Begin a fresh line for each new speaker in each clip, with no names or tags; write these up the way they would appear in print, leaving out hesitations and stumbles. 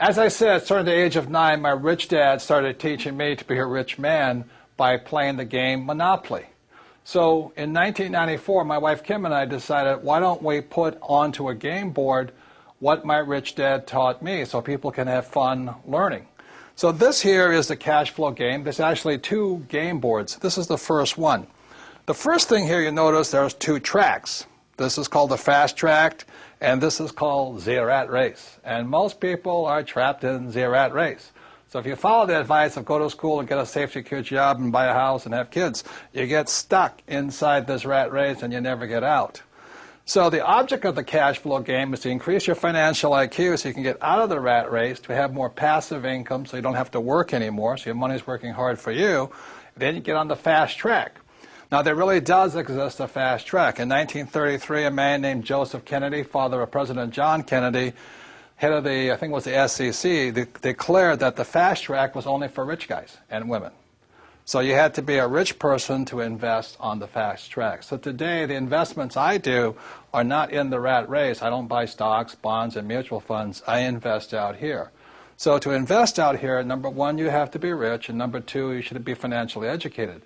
As I said, starting at the age of 9, my rich dad started teaching me to be a rich man by playing the game Monopoly. So in 1994, my wife Kim and I decided, why don't we put onto a game board what my rich dad taught me so people can have fun learning. So this here is the cash flow game. There's actually 2 game boards. This is the first one. The first thing here, you notice there's 2 tracks. This is called the fast track, and this is called the rat race. And most people are trapped in the rat race. So if you follow the advice of go to school and get a safe, secure job and buy a house and have kids, you get stuck inside this rat race and you never get out. So the object of the cash flow game is to increase your financial IQ so you can get out of the rat race, to have more passive income so you don't have to work anymore, so your money's working hard for you. Then you get on the fast track. Now, there really does exist a fast track. In 1933, a man named Joseph Kennedy, father of President John Kennedy, head of the, I think it was the SEC, declared that the fast track was only for rich guys and women. So you had to be a rich person to invest on the fast track. So today, the investments I do are not in the rat race. I don't buy stocks, bonds, and mutual funds. I invest out here. So to invest out here, number 1, you have to be rich, and number 2, you should be financially educated.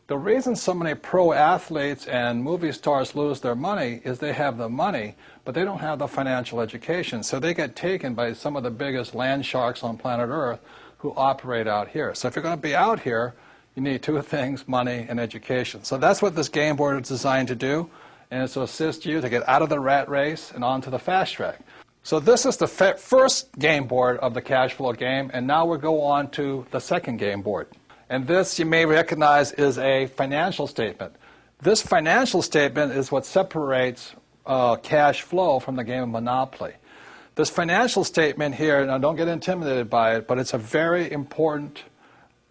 The reason so many pro athletes and movie stars lose their money is they have the money, but they don't have the financial education. So they get taken by some of the biggest land sharks on planet Earth who operate out here. So if you're going to be out here, you need 2 things, money and education. So that's what this game board is designed to do, and it's to assist you to get out of the rat race and onto the fast track. So this is the first game board of the cash flow game, and now we'll go on to the second game board. And this, you may recognize, is a financial statement. This financial statement is what separates cash flow from the game of Monopoly. This financial statement here, now don't get intimidated by it, but it's a very important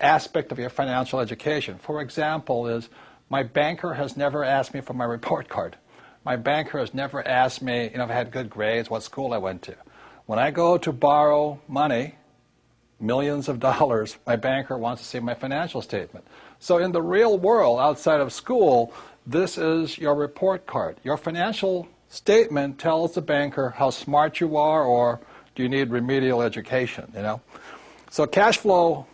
aspect of your financial education. For example, is my banker has never asked me for my report card. My banker has never asked me, if I had good grades, what school I went to. When I go to borrow money, millions of dollars, my banker wants to see my financial statement. So in the real world, outside of school, this is your report card. Your financial statement tells the banker how smart you are, or do you need remedial education, So cash flow,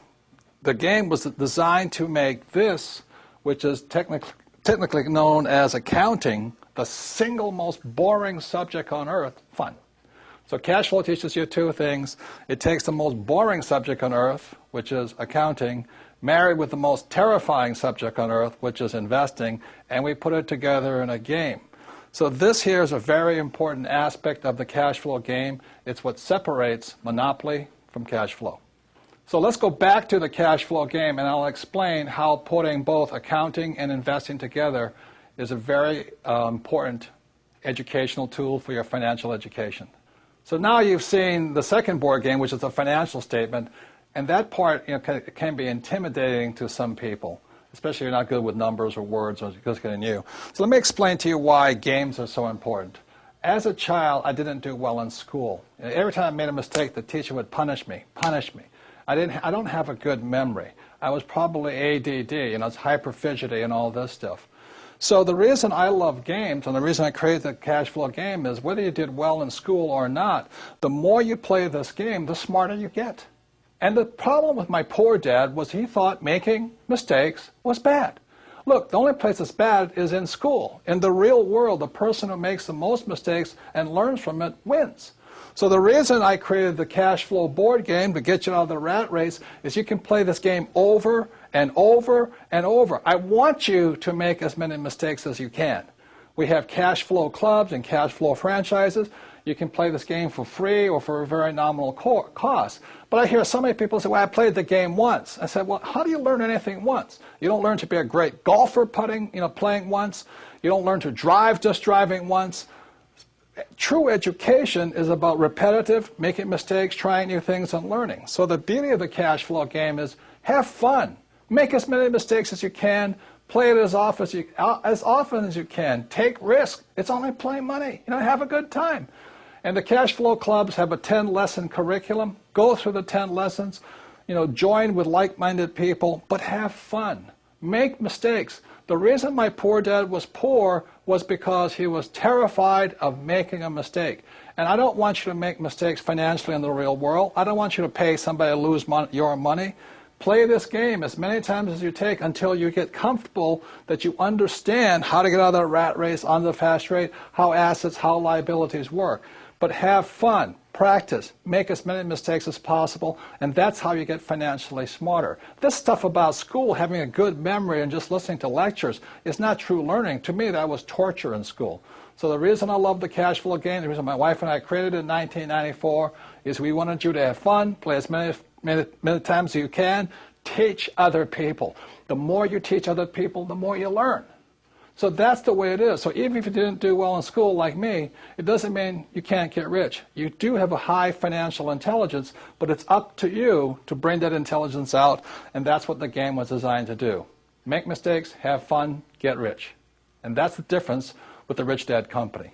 the game was designed to make this, which is technically known as accounting, the single most boring subject on earth, fun. So cash flow teaches you 2 things. It takes the most boring subject on earth, which is accounting, married with the most terrifying subject on earth, which is investing, and we put it together in a game. So this here is a very important aspect of the cash flow game. It's what separates Monopoly from cash flow. So let's go back to the cash flow game, and I'll explain how putting both accounting and investing together is a very important educational tool for your financial education. So now you've seen the second board game, which is a financial statement, and that part can be intimidating to some people, especially if you're not good with numbers or words or just getting new. So let me explain to you why games are so important. As a child, I didn't do well in school. Every time I made a mistake, the teacher would punish me. I don't have a good memory. I was probably ADD, it's hyperfidgety and all this stuff. So the reason I love games, and the reason I created the cash flow game, is whether you did well in school or not, the more you play this game, the smarter you get. And the problem with my poor dad was he thought making mistakes was bad. Look, the only place it's bad is in school. In the real world, the person who makes the most mistakes and learns from it wins. So the reason I created the cash flow board game to get you out of the rat race is you can play this game over and over and over. I want you to make as many mistakes as you can. We have cash flow clubs and cash flow franchises. You can play this game for free or for a very nominal cost. But I hear so many people say, well, I played the game once. I said, well, how do you learn anything once? You don't learn to be a great golfer playing once. You don't learn to drive just driving once. True education is about repetitive, making mistakes, trying new things, and learning. So the beauty of the cash flow game is have fun. Make as many mistakes as you can. Play it as often as you can. Take risks. It's only playing money. Have a good time. And the cash flow clubs have a 10-lesson curriculum. Go through the 10 lessons. Join with like-minded people, but have fun. Make mistakes. The reason my poor dad was poor was because he was terrified of making a mistake. And I don't want you to make mistakes financially in the real world. I don't want you to pay somebody to lose your money. Play this game as many times as you take until you get comfortable that you understand how to get out of the rat race, onto the fast rate, how assets, how liabilities work. But have fun, practice, make as many mistakes as possible, and that's how you get financially smarter. This stuff about school, having a good memory and just listening to lectures, is not true learning. To me, that was torture in school. So the reason I love the cash flow game, the reason my wife and I created it in 1994, is we wanted you to have fun, play as many times as you can, teach other people. The more you teach other people, the more you learn. So that's the way it is. So even if you didn't do well in school like me, it doesn't mean you can't get rich. You do have a high financial intelligence, but it's up to you to bring that intelligence out, and that's what the game was designed to do. Make mistakes, have fun, get rich. And that's the difference with the Rich Dad Company.